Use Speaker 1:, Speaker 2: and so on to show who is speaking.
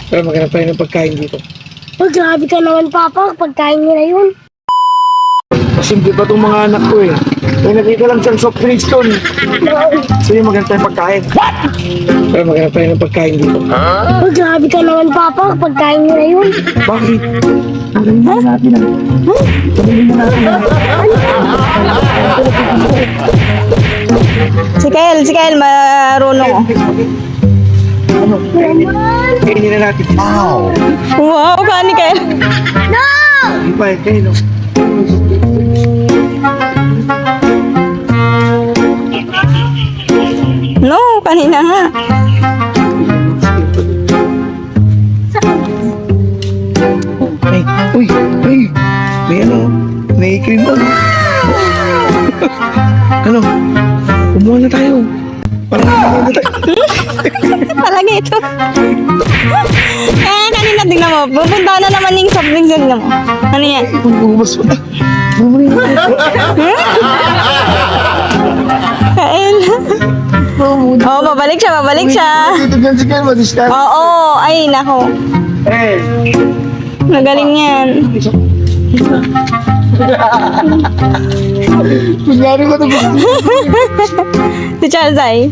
Speaker 1: Pero maghanap tayo ng pagkain dito.
Speaker 2: Oh, grabe ka naman, Papa. Pagkain nila yun.
Speaker 1: Simple pa itong mga anak ko eh. May nakita lang siyang soft drinks doon. Sige, maghanap tayo ng pagkain. Pero maghanap tayo ng pagkain dito.
Speaker 2: Oh, grabe ka naman, Papa. Pagkain nila yun.
Speaker 1: Bakit? Tanggalin na natin ah. Tanggalin na natin ah.
Speaker 3: Si Kyle, marunong.
Speaker 1: Ano? Kainin na natin.
Speaker 3: Wow, kani Kyle.
Speaker 2: No!
Speaker 1: Hindi pa eh, kain no?
Speaker 3: No, kanina nga.
Speaker 1: Ay, uy, uy. May ano, may cream doon. Ano? Kumuha na tayo. Parang kumuha na tayo.
Speaker 3: Talaga ito. Kanina tingnan mo. Pupunta na naman yung soft drinks. Tingnan mo. Ano yan?
Speaker 1: Bumas mo na. Bumalik mo na.
Speaker 3: Kyle. Oh, babalik siya.
Speaker 1: Titignan si Ken, madiscard.
Speaker 3: Oo, ay nako.
Speaker 1: Eh.
Speaker 3: Nagaling yan.
Speaker 1: Kunyari ko ito.
Speaker 3: Si Charles ay.